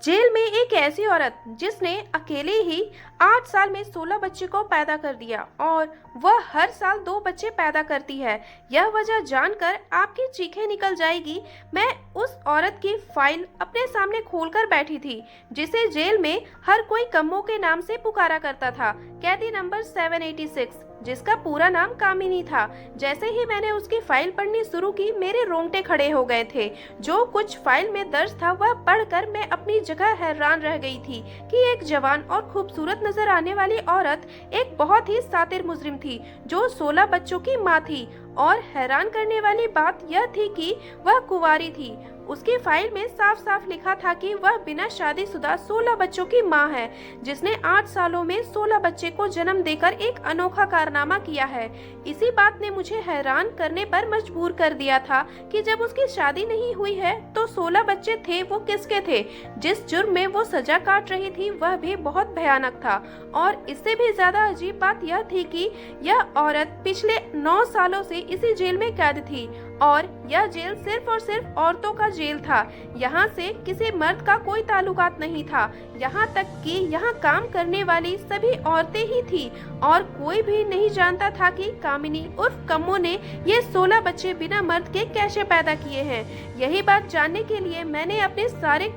Jail में एक ऐसी औरत जिसने अकेले ही 8 साल में 16 बच्चे को पैदा कर दिया और वह हर साल 2 बच्चे पैदा करती है। यह वजह जानकर आपकी चीखें निकल जाएगी। मैं उस औरत की फाइल अपने सामने खोलकर बैठी थी जिसे जेल में हर कोई कम्मो के नाम से पुकारा करता था। कैदी नंबर 786, जिसका पूरा नाम कामिनी था। जैसे ही मैंने उसकी फाइल पढ़नी शुरू की, मेरे रोंगटे खड़े हो गए थे। जो कुछ फाइल में दर्ज था वह पढ़कर मैं अपनी जगह हैरान रह गई थी कि एक जवान और खूबसूरत नजर आने वाली औरत एक बहुत ही सातिर मुजरिम थी जो 16 बच्चों की माँ थी। और हैरान करने वाली बात यह थी कि वह कुंवारी थी। उसकी फाइल में साफ साफ लिखा था कि वह बिना शादीशुदा 16 बच्चों की मां है, जिसने 8 सालों में 16 बच्चे को जन्म देकर एक अनोखा कारनामा किया है। इसी बात ने मुझे हैरान करने पर मजबूर कर दिया था कि जब उसकी शादी नहीं हुई है तो 16 बच्चे थे वो किसके थे। जिस जुर्म में वो सजा काट रही थी वह भी बहुत भयानक था। और इससे भी ज्यादा अजीब बात यह थी कि यह औरत पिछले 9 सालों से इसी जेल में कैद थी और यह जेल सिर्फ और सिर्फ औरतों का जेल था। यहाँ से किसी मर्द का कोई ताल्लुकात नहीं था। यहाँ तक कि यहाँ काम करने वाली सभी औरतें ही थी और कोई भी नहीं जानता था कि कामिनी उर्फ कम्मो ने ये 16 बच्चे बिना मर्द के कैसे पैदा किए हैं। यही बात जानने के लिए मैंने अपने सारे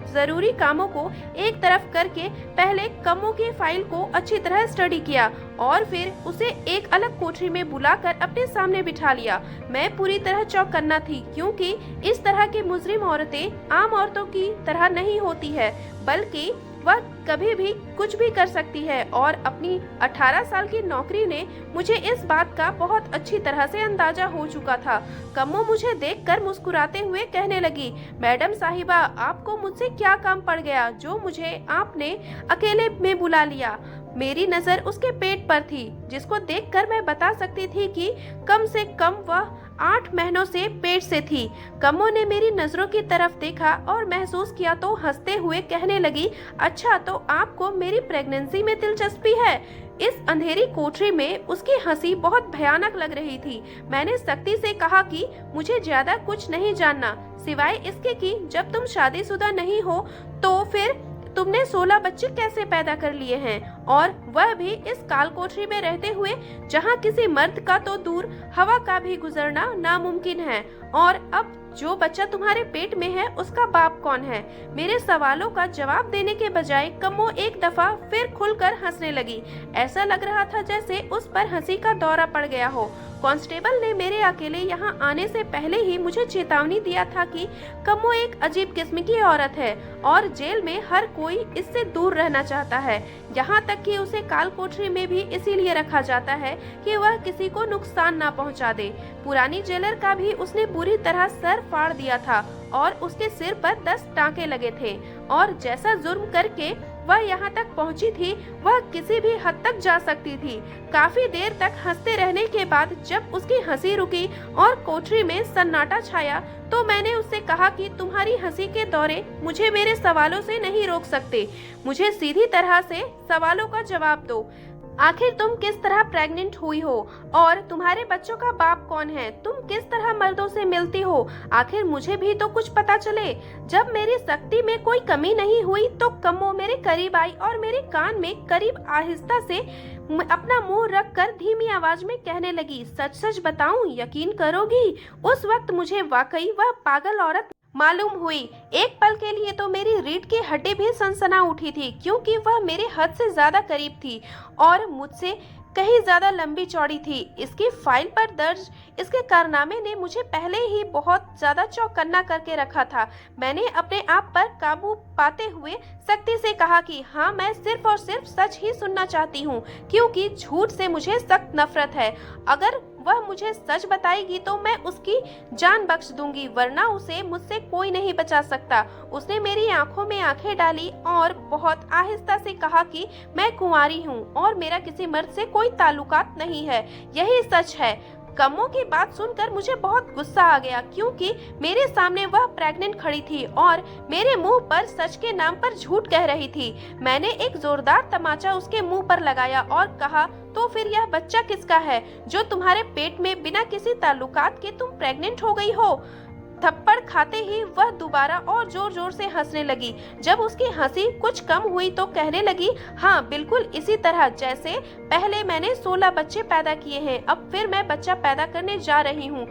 जरूरी कामों को एक तरफ करके पहले कम्मो की फाइल को अच्छी तरह स्टडी किया और फिर उसे एक अलग कोठरी में बुलाकर अपने सामने बिठा लिया। मैं पूरी तरह चौकन्ना थी क्योंकि इस तरह की मुजरिम औरतें आम औरतों की तरह नहीं होती है, बल्कि वह कभी भी कुछ भी कर सकती है। और अपनी 18 साल की नौकरी ने मुझे इस बात का बहुत अच्छी तरह से अंदाजा हो चुका था। कम्मो मुझे देखकर मुस्कुराते हुए कहने लगी, मैडम साहिबा, आपको मुझसे क्या काम पड़ गया जो मुझे आपने अकेले में बुला लिया। मेरी नजर उसके पेट पर थी, जिसको देखकर मैं बता सकती थी कि कम से कम वह 8 महीनों से पेट से थी। कम्मो ने मेरी नजरों की तरफ देखा और महसूस किया तो हंसते हुए कहने लगी, अच्छा तो आपको मेरी प्रेगनेंसी में दिलचस्पी है। इस अंधेरी कोठरी में उसकी हंसी बहुत भयानक लग रही थी। मैंने सख्ती से कहा कि मुझे ज्यादा कुछ नहीं जानना, सिवाय इसके कि जब तुम शादीशुदा नहीं हो तो फिर तुमने 16 बच्चे कैसे पैदा कर लिए हैं, और वह भी इस काल कोठरी में रहते हुए जहां किसी मर्द का तो दूर हवा का भी गुजरना नामुमकिन है। और अब जो बच्चा तुम्हारे पेट में है उसका बाप कौन है। मेरे सवालों का जवाब देने के बजाय कम्मो एक दफा फिर खुलकर हंसने लगी। ऐसा लग रहा था जैसे उस पर हंसी का दौरा पड़ गया हो। कांस्टेबल ने मेरे अकेले यहाँ आने से पहले ही मुझे चेतावनी दिया था कि कम्मो एक अजीब किस्म की औरत है और जेल में हर कोई इससे दूर रहना चाहता है। यहाँ तक कि उसे काल कोठरी में भी इसीलिए रखा जाता है कि वह किसी को नुकसान ना पहुँचा दे। पुरानी जेलर का भी उसने बुरी तरह सर फाड़ दिया था और उसके सिर पर 10 टांके लगे थे। और जैसा जुर्म करके वह यहाँ तक पहुँची थी वह किसी भी हद तक जा सकती थी। काफी देर तक हंसते रहने के बाद जब उसकी हंसी रुकी और कोठरी में सन्नाटा छाया तो मैंने उससे कहा कि तुम्हारी हंसी के दौरे मुझे मेरे सवालों से नहीं रोक सकते। मुझे सीधी तरह से सवालों का जवाब दो। आखिर तुम किस तरह प्रेग्नेंट हुई हो और तुम्हारे बच्चों का बाप कौन है। तुम किस तरह मर्दों से मिलती हो, आखिर मुझे भी तो कुछ पता चले। जब मेरी सख्ती में कोई कमी नहीं हुई तो कम्मो मेरे करीब आई और मेरे कान में करीब आहिस्ता से अपना मुंह रखकर धीमी आवाज में कहने लगी, सच सच बताऊं, यकीन करोगी, उस वक्त मुझे वाकई वह पागल औरत मालूम हुई। एक पल के लिए तो मेरी रीढ़ की हड्डी भी सनसना उठी थी क्योंकि वह मेरे हद से ज्यादा करीब थी और मुझसे कहीं ज्यादा लंबी चौड़ी थी। इसकी फाइल पर दर्ज इसके कारनामे ने मुझे पहले ही बहुत ज्यादा चौकन्ना करके रखा था। मैंने अपने आप पर काबू पाते हुए सख्ती से कहा कि हाँ, मैं सिर्फ और सिर्फ सच ही सुनना चाहती हूँ क्योंकि झूठ से मुझे सख्त नफरत है। अगर वह मुझे सच बताएगी तो मैं उसकी जान बख्श दूंगी, वरना उसे मुझसे कोई नहीं बचा सकता। उसने मेरी आंखों में आंखें डाली और बहुत आहिस्ता से कहा कि मैं कुंवारी हूँ और मेरा किसी मर्द से कोई ताल्लुकात नहीं है, यही सच है। कम्मो की बात सुनकर मुझे बहुत गुस्सा आ गया क्योंकि मेरे सामने वह प्रेग्नेंट खड़ी थी और मेरे मुंह पर सच के नाम पर झूठ कह रही थी। मैंने एक जोरदार तमाचा उसके मुंह पर लगाया और कहा, तो फिर यह बच्चा किसका है जो तुम्हारे पेट में बिना किसी ताल्लुकात के तुम प्रेग्नेंट हो गई हो। थप्पड़ खाते ही वह दोबारा और जोर जोर से हंसने लगी। जब उसकी हंसी कुछ कम हुई तो कहने लगी, हाँ बिल्कुल इसी तरह जैसे पहले मैंने 16 बच्चे पैदा किए हैं, अब फिर मैं बच्चा पैदा करने जा रही हूँ,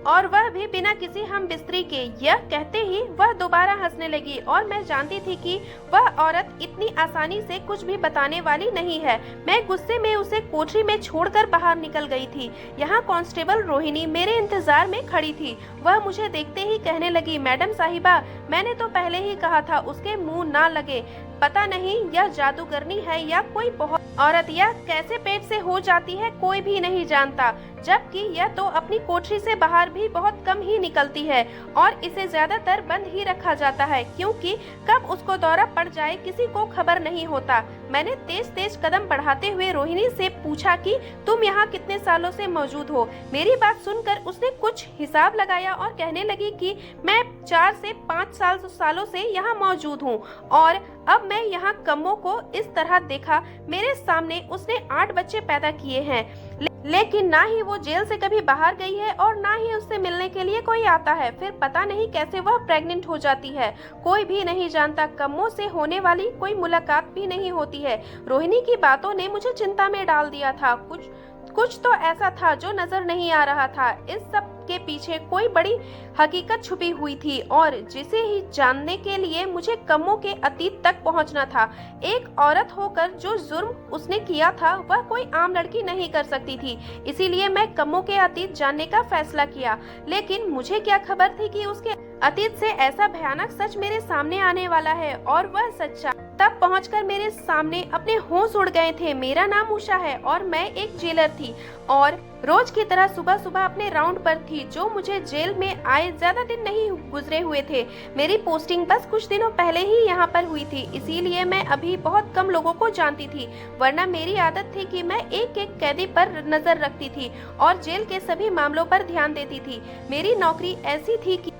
और वह भी बिना किसी हम बिस्तरी के। यह कहते ही वह दोबारा हंसने लगी और मैं जानती थी कि वह औरत इतनी आसानी से कुछ भी बताने वाली नहीं है। मैं गुस्से में उसे कोठरी में छोड़कर बाहर निकल गई थी। यहाँ कांस्टेबल रोहिणी मेरे इंतजार में खड़ी थी। वह मुझे देखते ही कहने लगी, मैडम साहिबा, मैंने तो पहले ही कहा था उसके मुंह ना लगे। पता नहीं यह जादूगरनी है या कोई बहुत औरत, यह कैसे पेट से हो जाती है कोई भी नहीं जानता, जबकि यह तो अपनी कोठरी से बाहर भी बहुत कम ही निकलती है और इसे ज्यादातर बंद ही रखा जाता है, क्योंकि कब उसको दौरा पड़ जाए किसी को खबर नहीं होता। मैंने तेज तेज कदम बढ़ाते हुए रोहिणी से पूछा कि तुम यहाँ कितने सालों से मौजूद हो। मेरी बात सुनकर उसने कुछ हिसाब लगाया और कहने लगी कि मैं 4 से 5 सालों से यहाँ मौजूद हूँ, और अब मैं यहाँ कम्मों को इस तरह देखा। मेरे सामने उसने 8 बच्चे पैदा किए हैं, लेकिन ना ही वो जेल से कभी बाहर गई है और ना ही उससे मिलने के लिए कोई आता है। फिर पता नहीं कैसे वह प्रेग्नेंट हो जाती है, कोई भी नहीं जानता। कम्मों से होने वाली कोई मुलाकात भी नहीं होती है। रोहिणी की बातों ने मुझे चिंता में डाल दिया था। कुछ तो ऐसा था जो नजर नहीं आ रहा था। इस सब के पीछे कोई बड़ी हकीकत छुपी हुई थी और जिसे ही जानने के लिए मुझे कम्मों के अतीत तक पहुंचना था। एक औरत होकर जो जुर्म उसने किया था वह कोई आम लड़की नहीं कर सकती थी, इसीलिए मैं कम्मों के अतीत जानने का फैसला किया। लेकिन मुझे क्या खबर थी कि उसके अतीत से ऐसा भयानक सच मेरे सामने आने वाला है, और वह सच्चा तब पहुंचकर मेरे सामने अपने होश उड़ गए थे। मेरा नाम उषा है और मैं एक जेलर थी और रोज की तरह सुबह सुबह अपने राउंड पर थी। जो मुझे जेल में आए ज्यादा दिन नहीं गुजरे हुए थे। मेरी पोस्टिंग बस कुछ दिनों पहले ही यहाँ पर हुई थी, इसीलिए मैं अभी बहुत कम लोगों को जानती थी, वरना मेरी आदत थी कि मैं एक एक कैदी पर नजर रखती थी और जेल के सभी मामलों पर ध्यान देती थी। मेरी नौकरी ऐसी थी कि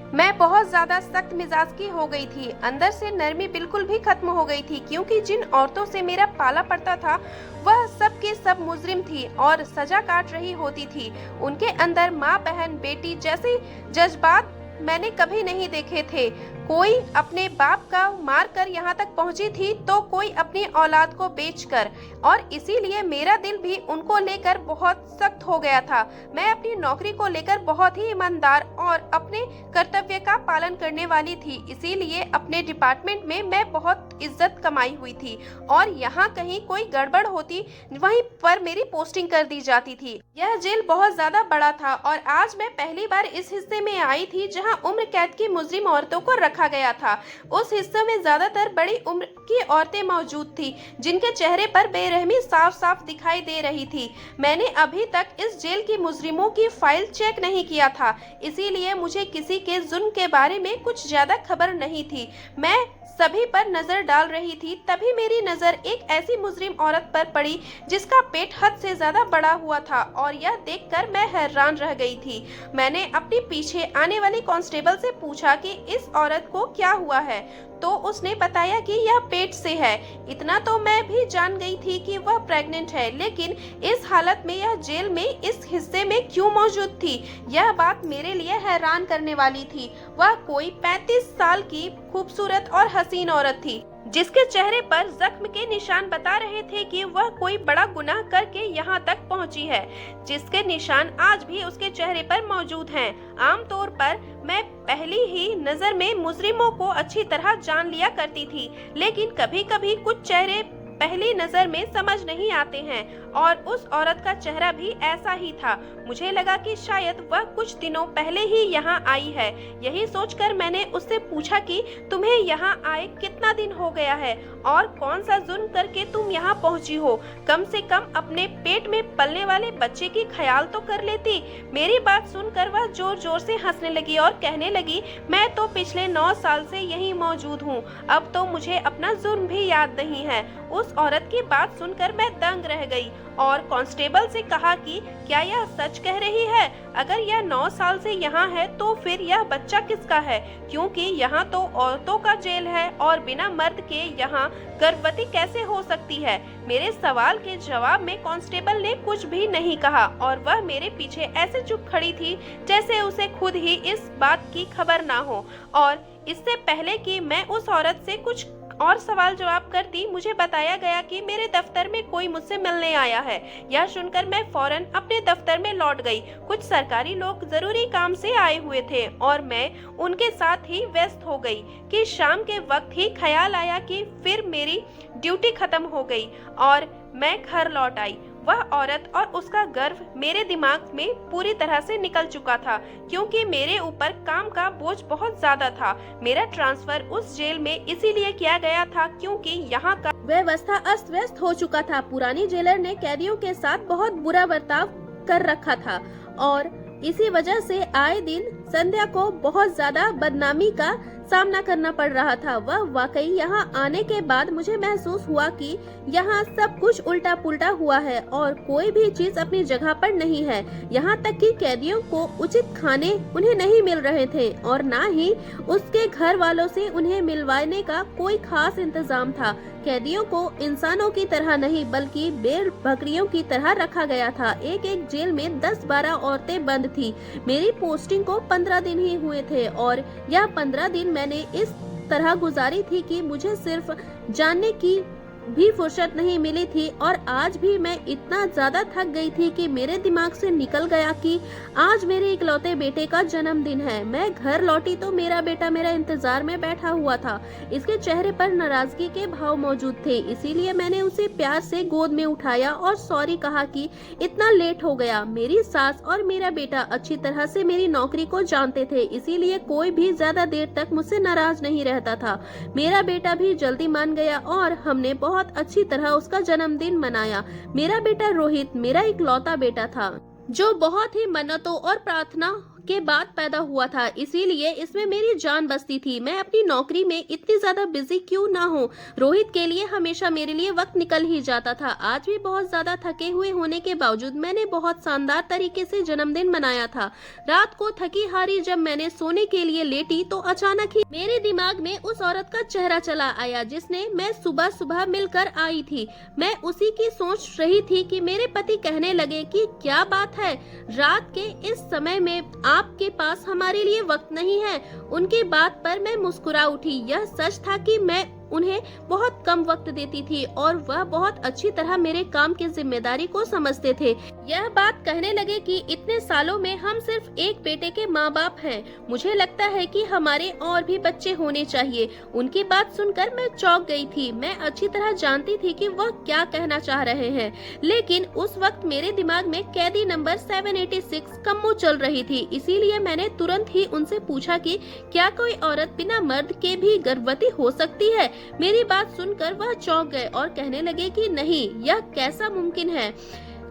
मैं बहुत ज्यादा सख्त मिजाज की हो गई थी। अंदर से नरमी बिल्कुल भी खत्म हो गई थी, क्योंकि जिन औरतों से मेरा पाला पड़ता था वह सब के सब मुजरिम थी और सजा काट रही होती थी। उनके अंदर माँ, बहन, बेटी जैसे जज्बात मैंने कभी नहीं देखे थे। कोई अपने बाप का मार कर यहाँ तक पहुँची थी तो कोई अपनी औलाद को बेचकर, और इसीलिए मेरा दिल भी उनको लेकर बहुत सख्त हो गया था। मैं अपनी नौकरी को लेकर बहुत ही ईमानदार और अपने कर्तव्य का पालन करने वाली थी, इसीलिए अपने डिपार्टमेंट में मैं बहुत इज्जत कमाई हुई थी और यहाँ कहीं कोई गड़बड़ होती वहीं पर मेरी पोस्टिंग कर दी जाती थी। यह जेल बहुत ज्यादा बड़ा था और आज मैं पहली बार इस हिस्से में आई थी जहाँ उम्र कैद की मुजरिम औरतों को रखा गया था। उस हिस्से में ज्यादातर बड़ी उम्र की औरतें मौजूद थी, जिनके चेहरे पर बेरहमी साफ साफ दिखाई दे रही थी। मैंने अभी तक इस जेल की मुजरिमों की फाइल चेक नहीं किया था, इसीलिए मुझे किसी के जुल्म के बारे में कुछ ज्यादा खबर नहीं थी। मैं सभी पर नजर डाल रही थी, तभी मेरी नजर एक ऐसी मुजरिम औरत पर पड़ी जिसका पेट हद से ज्यादा बड़ा हुआ था, और यह देखकर मैं हैरान रह गई थी। मैंने अपने पीछे आने वाली कांस्टेबल से पूछा कि इस औरत को क्या हुआ है, तो उसने बताया कि यह पेट से है। इतना तो मैं भी जान गई थी कि वह प्रेग्नेंट है, लेकिन इस हालत में यह जेल में इस हिस्से में क्यों मौजूद थी, यह बात मेरे लिए हैरान करने वाली थी। वह कोई 35 साल की खूबसूरत और हसीन औरत थी, जिसके चेहरे पर जख्म के निशान बता रहे थे कि वह कोई बड़ा गुनाह करके यहाँ तक पहुँची है, जिसके निशान आज भी उसके चेहरे पर मौजूद हैं। आमतौर पर मैं पहली ही नजर में मुजरिमों को अच्छी तरह जान लिया करती थी, लेकिन कभी कभी कुछ चेहरे पहली नजर में समझ नहीं आते हैं, और उस औरत का चेहरा भी ऐसा ही था। मुझे लगा कि शायद वह कुछ दिनों पहले ही यहाँ आई है। यही सोचकर मैंने उससे पूछा कि तुम्हें यहाँ आए कितना दिन हो गया है और कौन सा जुर्म करके तुम यहाँ पहुँची हो। कम से कम अपने पेट में पलने वाले बच्चे की ख्याल तो कर लेती। मेरी बात सुनकर वह जोर जोर से हंसने लगी और कहने लगी, मैं तो पिछले 9 साल से यहीं मौजूद हूँ, अब तो मुझे अपना जुर्म भी याद नहीं है। उस उस औरत की बात सुनकर मैं दंग रह गई और कांस्टेबल से कहा कि क्या यह सच कह रही है? अगर यह 9 साल से यहाँ है तो फिर यह बच्चा किसका है? क्योंकि यहाँ तो औरतों का जेल है और बिना मर्द के यहाँ गर्भवती कैसे हो सकती है? मेरे सवाल के जवाब में कांस्टेबल ने कुछ भी नहीं कहा और वह मेरे पीछे ऐसे चुप खड़ी थी जैसे उसे खुद ही इस बात की खबर ना हो। और इससे पहले कि मैं उस औरत से कुछ और सवाल जवाब करती, मुझे बताया गया कि मेरे दफ्तर में कोई मुझसे मिलने आया है। यह सुनकर मैं फौरन अपने दफ्तर में लौट गई। कुछ सरकारी लोग जरूरी काम से आए हुए थे और मैं उनके साथ ही व्यस्त हो गई कि शाम के वक्त ही ख्याल आया कि फिर मेरी ड्यूटी खत्म हो गई और मैं घर लौट आई। वह औरत और उसका गर्व मेरे दिमाग में पूरी तरह से निकल चुका था क्योंकि मेरे ऊपर काम का बोझ बहुत ज्यादा था। मेरा ट्रांसफर उस जेल में इसीलिए किया गया था क्योंकि यहाँ का व्यवस्था अस्त व्यस्त हो चुका था। पुरानी जेलर ने कैदियों के साथ बहुत बुरा बर्ताव कर रखा था और इसी वजह से आए दिन संध्या को बहुत ज्यादा बदनामी का सामना करना पड़ रहा था। वह वाकई यहाँ आने के बाद मुझे महसूस हुआ कि यहाँ सब कुछ उल्टा पुल्टा हुआ है और कोई भी चीज अपनी जगह पर नहीं है। यहाँ तक कि कैदियों को उचित खाने उन्हें नहीं मिल रहे थे और ना ही उसके घर वालों से उन्हें मिलवाने का कोई खास इंतजाम था। कैदियों को इंसानों की तरह नहीं बल्कि भेड़ बकरियों की तरह रखा गया था। एक जेल में 10-12 औरतें बंद थी। मेरी पोस्टिंग को 15 दिन ही हुए थे और यह 15 दिन मैंने इस तरह गुजारी थी कि मुझे सिर्फ जानने की भी फुर्सत नहीं मिली थी। और आज भी मैं इतना ज्यादा थक गई थी कि मेरे दिमाग से निकल गया कि आज मेरे इकलौते बेटे का जन्मदिन है। मैं घर लौटी तो मेरा बेटा मेरा इंतजार में बैठा हुआ था। इसके चेहरे पर नाराजगी के भाव मौजूद थे, इसीलिए मैंने उसे प्यार से गोद में उठाया और सॉरी कहा कि इतना लेट हो गया। मेरी सास और मेरा बेटा अच्छी तरह से मेरी नौकरी को जानते थे, इसीलिए कोई भी ज्यादा देर तक मुझसे नाराज नहीं रहता था। मेरा बेटा भी जल्दी मान गया और हमने बहुत अच्छी तरह उसका जन्मदिन मनाया। मेरा बेटा रोहित मेरा इकलौता बेटा था जो बहुत ही मन्नतों और प्रार्थना के बाद पैदा हुआ था, इसीलिए इसमें मेरी जान बसती थी। मैं अपनी नौकरी में इतनी ज्यादा बिजी क्यों ना हो, रोहित के लिए हमेशा मेरे लिए वक्त निकल ही जाता था। आज भी बहुत ज्यादा थके हुए होने के बावजूद मैंने बहुत शानदार तरीके से जन्मदिन मनाया था। रात को थकी हारी जब मैंने सोने के लिए लेटी तो अचानक ही मेरे दिमाग में उस औरत का चेहरा चला आया जिसने मैं सुबह सुबह मिलकर आई थी। मैं उसी की सोच रही थी कि मेरे पति कहने लगे कि क्या बात है, रात के इस समय में आपके पास हमारे लिए वक्त नहीं है। उनकी बात पर मैं मुस्कुरा उठी। यह सच था कि मैं उन्हें बहुत कम वक्त देती थी और वह बहुत अच्छी तरह मेरे काम की जिम्मेदारी को समझते थे। यह बात कहने लगे कि इतने सालों में हम सिर्फ एक बेटे के माँ बाप हैं। मुझे लगता है कि हमारे और भी बच्चे होने चाहिए। उनकी बात सुनकर मैं चौंक गई थी। मैं अच्छी तरह जानती थी कि वह क्या कहना चाह रहे हैं, लेकिन उस वक्त मेरे दिमाग में कैदी नंबर 786 कम्मो चल रही थी। इसीलिए मैंने तुरंत ही उनसे पूछा कि क्या कोई औरत बिना मर्द के भी गर्भवती हो सकती है। मेरी बात सुनकर वह चौंक गए और कहने लगे कि नहीं, यह कैसा मुमकिन है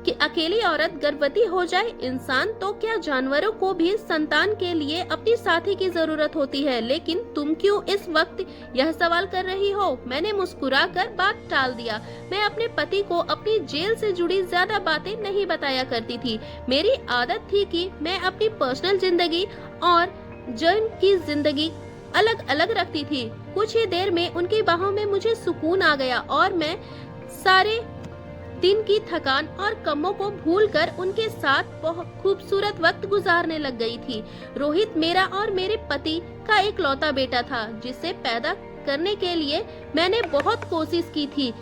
कि अकेली औरत गर्भवती हो जाए। इंसान तो क्या जानवरों को भी संतान के लिए अपनी साथी की जरूरत होती है, लेकिन तुम क्यों इस वक्त यह सवाल कर रही हो। मैंने मुस्कुराकर बात टाल दिया। मैं अपने पति को अपनी जेल से जुड़ी ज्यादा बातें नहीं बताया करती थी। मेरी आदत थी कि मैं अपनी पर्सनल जिंदगी और जन की जिंदगी अलग अलग रखती थी। कुछ ही देर में उनकी बाहों में मुझे सुकून आ गया और मैं सारे दिन की थकान और कमों को भूलकर उनके साथ बहुत खूबसूरत वक्त गुजारने लग गई थी। रोहित मेरा और मेरे पति का इकलौता बेटा था जिसे पैदा करने के लिए मैंने बहुत कोशिश की थी।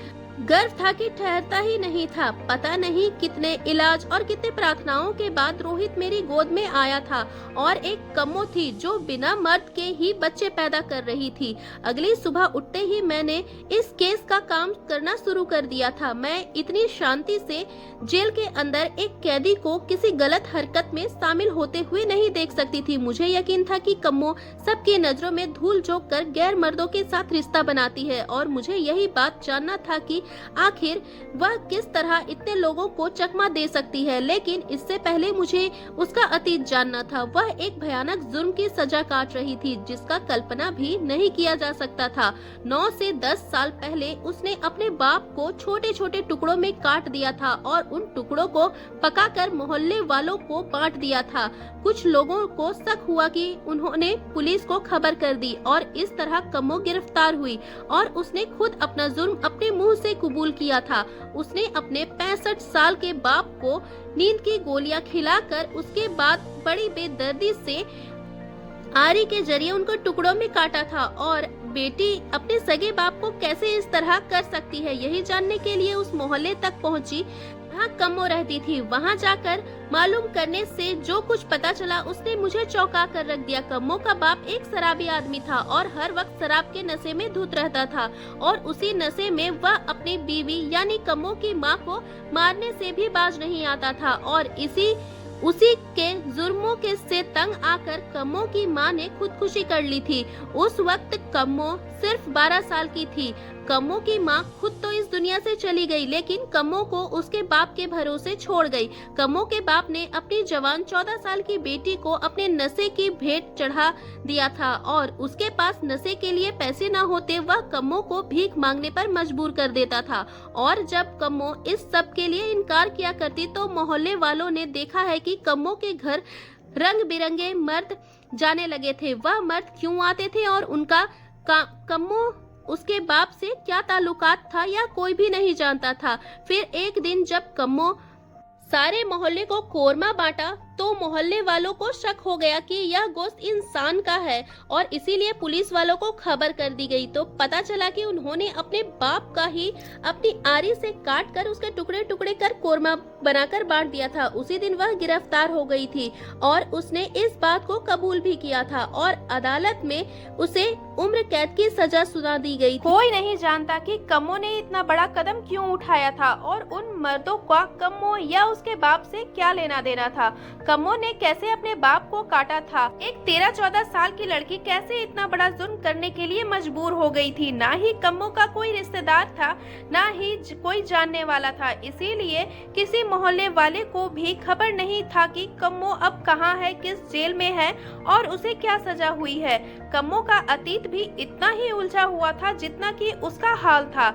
गर्व था कि ठहरता ही नहीं था। पता नहीं कितने इलाज और कितने प्रार्थनाओं के बाद रोहित मेरी गोद में आया था और एक कम्मो थी जो बिना मर्द के ही बच्चे पैदा कर रही थी। अगली सुबह उठते ही मैंने इस केस का काम करना शुरू कर दिया था। मैं इतनी शांति से जेल के अंदर एक कैदी को किसी गलत हरकत में शामिल होते हुए नहीं देख सकती थी। मुझे यकीन था कि कम्मो सबकी नजरों में धूल झोंक कर गैर मर्दों के साथ रिश्ता बनाती है और मुझे यही बात जानना था कि आखिर वह किस तरह इतने लोगों को चकमा दे सकती है। लेकिन इससे पहले मुझे उसका अतीत जानना था। वह एक भयानक जुर्म की सजा काट रही थी जिसका कल्पना भी नहीं किया जा सकता था। 9 से 10 साल पहले उसने अपने बाप को छोटे छोटे टुकड़ों में काट दिया था और उन टुकड़ों को पकाकर मोहल्ले वालों को बांट दिया था। कुछ लोगों को शक हुआ कि उन्होंने पुलिस को खबर कर दी और इस तरह कम्मो गिरफ्तार हुई और उसने खुद अपना जुर्म अपने मुंह से कबूल किया था। उसने अपने 65 साल के बाप को नींद की गोलियां खिलाकर उसके बाद बड़ी बेदर्दी से आरी के जरिए उनको टुकड़ों में काटा था। और बेटी अपने सगे बाप को कैसे इस तरह कर सकती है, यही जानने के लिए उस मोहल्ले तक पहुंची जहाँ कम्मो रहती थी। वहां जाकर मालूम करने से जो कुछ पता चला उसने मुझे चौंका कर रख दिया। कम्मो का बाप एक शराबी आदमी था और हर वक्त शराब के नशे में धुत रहता था और उसी नशे में वह अपनी बीवी यानी कम्मो की माँ को मारने से भी बाज नहीं आता था। और उसी के जुर्मों के से तंग आकर कम्मो की मां ने खुदकुशी कर ली थी। उस वक्त कम्मो सिर्फ 12 साल की थी। कम्मो की मां खुद तो इस दुनिया से चली गई लेकिन कम्मो को उसके बाप के भरोसे छोड़ गई। कम्मो के बाप ने अपनी जवान 14 साल की बेटी को अपने नशे की भेंट चढ़ा दिया था और उसके पास नशे के लिए पैसे न होते वह कम्मो को भीख मांगने पर मजबूर कर देता था। और जब कम्मो इस सब के लिए इनकार किया करती तो मोहल्ले वालों ने देखा है कि कम्मो के घर रंग बिरंगे मर्द जाने लगे थे। वह मर्द क्यों आते थे और उनका कम्मो उसके बाप से क्या ताल्लुकात था या कोई भी नहीं जानता था। फिर एक दिन जब कम्मो सारे मोहल्ले को कोरमा बांटा तो मोहल्ले वालों को शक हो गया कि यह गोश्त इंसान का है और इसीलिए पुलिस वालों को खबर कर दी गई। तो पता चला कि उन्होंने अपने बाप का ही अपनी आरी से काट कर उसके टुकड़े टुकड़े कर कोरमा बनाकर बांट दिया था। उसी दिन वह गिरफ्तार हो गई थी और उसने इस बात को कबूल भी किया था और अदालत में उसे उम्र कैद की सजा सुना दी गई थी। कोई नहीं जानता कि कम्मो ने इतना बड़ा कदम क्यों उठाया था और उन मर्दों का कम्मो या उसके बाप से क्या लेना देना था। कम्मो ने कैसे अपने बाप को काटा था। एक 13-14 साल की लड़की कैसे इतना बड़ा जुर्म करने के लिए मजबूर हो गई थी। ना ही कम्मो का कोई रिश्तेदार था ना ही कोई जानने वाला था। इसीलिए किसी मोहल्ले वाले को भी खबर नहीं था कि कम्मो अब कहाँ है, किस जेल में है और उसे क्या सजा हुई है। कम्मो का अतीत भी इतना ही उलझा हुआ था जितना कि उसका हाल था।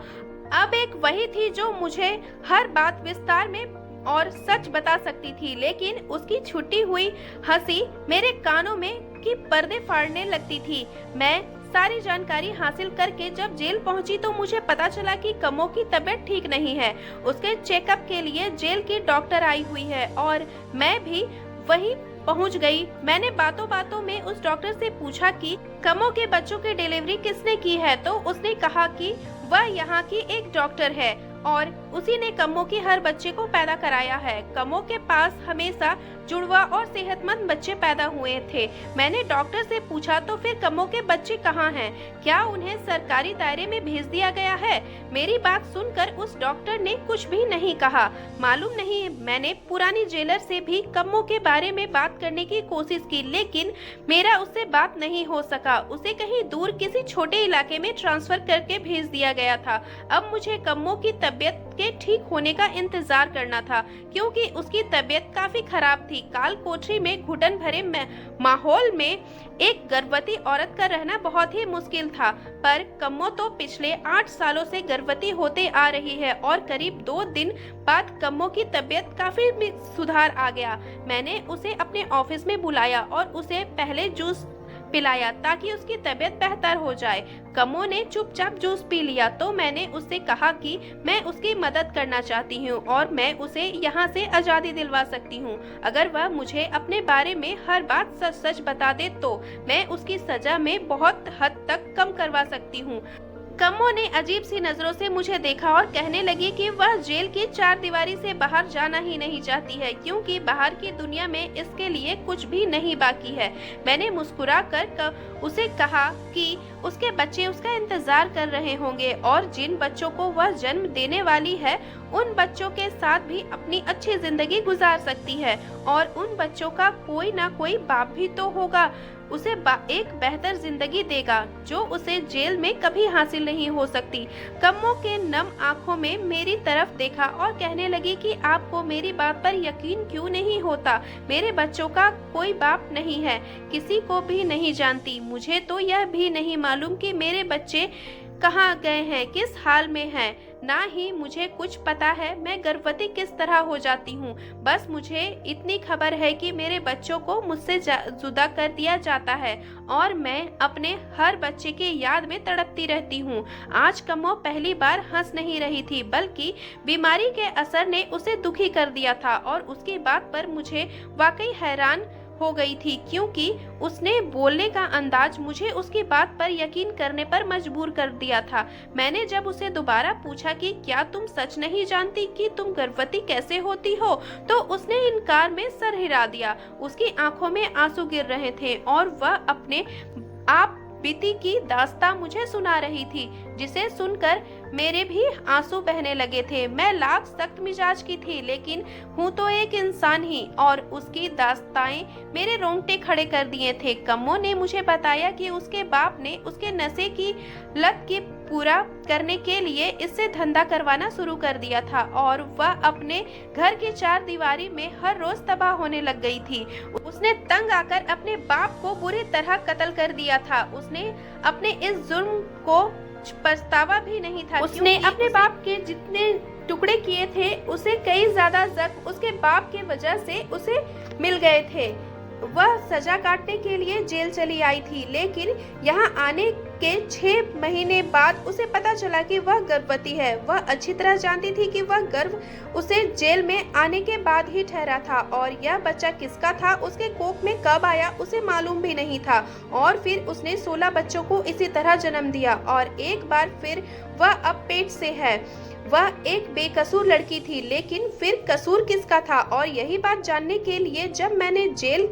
अब एक वही थी जो मुझे हर बात विस्तार में और सच बता सकती थी, लेकिन उसकी छुट्टी हुई हंसी मेरे कानों में की पर्दे फाड़ने लगती थी। मैं सारी जानकारी हासिल करके जब जेल पहुंची तो मुझे पता चला कि कम्मो की तबीयत ठीक नहीं है। उसके चेकअप के लिए जेल की डॉक्टर आई हुई है और मैं भी वहीं पहुंच गई। मैंने बातों बातों में उस डॉक्टर से पूछा कि कम्मो के बच्चों की डिलीवरी किसने की है, तो उसने कहा कि वह यहाँ की एक डॉक्टर है और उसी ने कम्मो के हर बच्चे को पैदा कराया है। कम्मो के पास हमेशा जुड़वा और सेहतमंद बच्चे पैदा हुए थे। मैंने डॉक्टर से पूछा तो फिर कम्मो के बच्चे कहाँ हैं? क्या उन्हें सरकारी दायरे में भेज दिया गया है? मेरी बात सुनकर उस डॉक्टर ने कुछ भी नहीं कहा। मालूम नहीं, मैंने पुरानी जेलर से भी कम्मो के बारे में बात करने की कोशिश की लेकिन मेरा उससे बात नहीं हो सका। उसे कहीं दूर किसी छोटे इलाके में ट्रांसफर करके भेज दिया गया था। अब मुझे कम्मो की तबीयत के ठीक होने का इंतजार करना था क्योंकि उसकी तबीयत काफी खराब थी। काल कोठरी में घुटन भरे माहौल में एक गर्भवती औरत का रहना बहुत ही मुश्किल था, पर कम्मो तो पिछले 8 सालों से गर्भवती होते आ रही है और करीब 2 दिन बाद कम्मो की तबीयत काफी सुधार आ गया। मैंने उसे अपने ऑफिस में बुलाया और उसे पहले जूस पिलाया ताकि उसकी तबीयत बेहतर हो जाए। कम्मो ने चुपचाप जूस पी लिया तो मैंने उससे कहा कि मैं उसकी मदद करना चाहती हूँ और मैं उसे यहाँ से आज़ादी दिलवा सकती हूँ। अगर वह मुझे अपने बारे में हर बात सच सच बता दे तो मैं उसकी सजा में बहुत हद तक कम करवा सकती हूँ। कम्मो ने अजीब सी नजरों से मुझे देखा और कहने लगी कि वह जेल की 4 दीवारी से बाहर जाना ही नहीं चाहती है क्योंकि बाहर की दुनिया में इसके लिए कुछ भी नहीं बाकी है। मैंने मुस्कुराकर उसे कहा कि उसके बच्चे उसका इंतजार कर रहे होंगे और जिन बच्चों को वह जन्म देने वाली है उन बच्चों के साथ भी अपनी अच्छी जिंदगी गुजार सकती है और उन बच्चों का कोई ना कोई बाप भी तो होगा। उसे एक बेहतर जिंदगी देगा जो उसे जेल में कभी हासिल नहीं हो सकती। कम्मो के नम आंखों में मेरी तरफ देखा और कहने लगी कि आपको मेरी बात पर यकीन क्यों नहीं होता? मेरे बच्चों का कोई बाप नहीं है, किसी को भी नहीं जानती। मुझे तो यह भी नहीं मालूम कि मेरे बच्चे कहाँ गए हैं, किस हाल में हैं। ना ही मुझे कुछ पता है मैं गर्भवती किस तरह हो जाती हूँ। बस मुझे इतनी खबर है कि मेरे बच्चों को मुझसे जुदा कर दिया जाता है और मैं अपने हर बच्चे की याद में तड़पती रहती हूँ। आज कम्मो पहली बार हंस नहीं रही थी, बल्कि बीमारी के असर ने उसे दुखी कर दिया था और उसकी बात पर मुझे वाकई हैरान हो गई थी, क्योंकि उसने बोलने का अंदाज मुझे उसकी बात पर यकीन करने पर मजबूर कर दिया था। मैंने जब उसे दोबारा पूछा कि क्या तुम सच नहीं जानती कि तुम गर्भवती कैसे होती हो, तो उसने इनकार में सर हिला दिया। उसकी आंखों में आंसू गिर रहे थे और वह अपने आप बीती की दास्तां मुझे सुना रही थी, जिसे सुनकर मेरे भी आंसू बहने लगे थे। मैं लाख सख्त मिजाज की थी, लेकिन हूँ तो एक इंसान ही, और उसकी दास्ताएं मेरे रोंगटे खड़े कर दिए थे। कम्मो ने मुझे बताया कि उसके बाप ने उसके नशे की लत की पूरा करने के लिए इससे धंधा करवाना शुरू कर दिया था और वह अपने घर की चार दीवारी में हर रोज तबाह होने लग गई थी। उसने तंग आकर अपने बाप को बुरी तरह कत्ल कर दिया था। उसने अपने इस जुर्म को पछतावा भी नहीं था। उसने अपने बाप के जितने टुकड़े किए थे उसे कई ज्यादा जख्म उसके बाप की वजह से उसे मिल गए थे। वह सजा काटने के लिए जेल चली आई थी, लेकिन यहाँ आने के 6 महीने बाद उसे पता चला कि वह गर्भवती है। वह अच्छी तरह जानती थी कि वह गर्भ उसे जेल में आने के बाद ही ठहरा था और यह बच्चा किसका था, उसके कोख में कब आया, उसे मालूम भी नहीं था। और फिर उसने 16 बच्चों को इसी तरह जन्म दिया और एक बार फिर वह अब पेट से है। वह एक बेकसूर लड़की थी, लेकिन फिर कसूर किसका था? और यही बात जानने के लिए जब मैंने जेल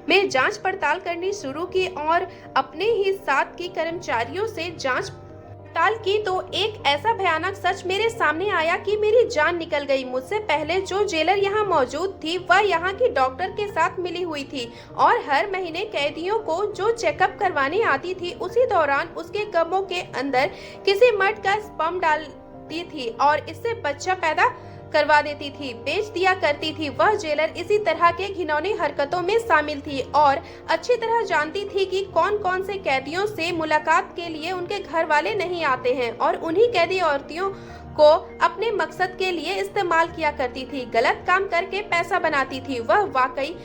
में जांच पड़ताल करनी शुरू की और अपने ही साथ की कर्मचारियों से जांच पड़ताल की, तो एक ऐसा भयानक सच मेरे सामने आया कि मेरी जान निकल गई। मुझसे पहले जो जेलर यहाँ मौजूद थी वह यहाँ की डॉक्टर के साथ मिली हुई थी और हर महीने कैदियों को जो चेकअप करवाने आती थी, उसी दौरान उसके कमों के अंदर किसी मर्द का स्पर्म डाल थी और इससे बच्चा पैदा करवा देती थी, बेच दिया करती थी। वह जेलर इसी तरह के घिनौनी हरकतों में शामिल थी और अच्छी तरह जानती थी कि कौन कौन से कैदियों से मुलाकात के लिए उनके घर वाले नहीं आते हैं और उन्हीं कैदी औरतियों को अपने मकसद के लिए इस्तेमाल किया करती थी। गलत काम करके पैसा बनाती थी। वह वाकई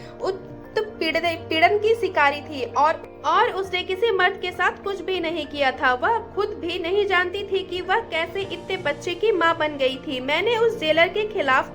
पीड़न की शिकारी थी और उसने किसी मर्द के साथ कुछ भी नहीं किया था। वह खुद भी नहीं जानती थी कि वह कैसे इतने बच्चे की मां बन गई थी। मैंने उस जेलर के खिलाफ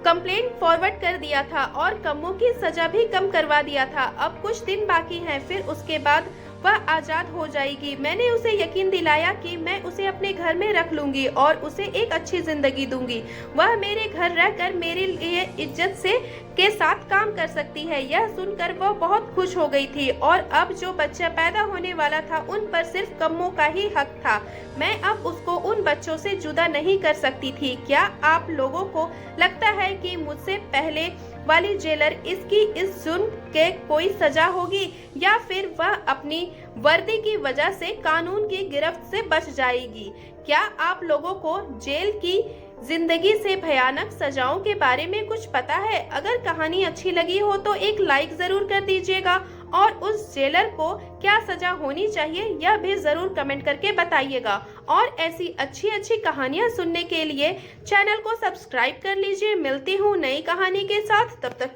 कंप्लेंट फॉरवर्ड कर दिया था और कम्मो की सजा भी कम करवा दिया था। अब कुछ दिन बाकी हैं, फिर उसके बाद वह आजाद हो जाएगी। मैंने उसे यकीन दिलाया कि मैं उसे अपने घर में रख लूंगी और उसे एक अच्छी जिंदगी दूंगी। वह मेरे घर रहकर मेरे लिए इज्जत से के साथ काम कर सकती है। यह सुनकर वह बहुत खुश हो गई थी और अब जो बच्चा पैदा होने वाला था उन पर सिर्फ कम्मो का ही हक था। मैं अब उसको उन बच्चों से जुदा नहीं कर सकती थी। क्या आप लोगों को लगता है कि मुझसे पहले वाली जेलर इसकी इस जुर्म के कोई सजा होगी या फिर वह अपनी वर्दी की वजह से कानून की गिरफ्त से बच जाएगी? क्या आप लोगों को जेल की जिंदगी से भयानक सजाओं के बारे में कुछ पता है? अगर कहानी अच्छी लगी हो तो एक लाइक जरूर कर दीजिएगा और उस जेलर को क्या सजा होनी चाहिए यह भी जरूर कमेंट करके बताइएगा। और ऐसी अच्छी कहानियां सुनने के लिए चैनल को सब्सक्राइब कर लीजिए। मिलती हूँ नई कहानी के साथ, तब तक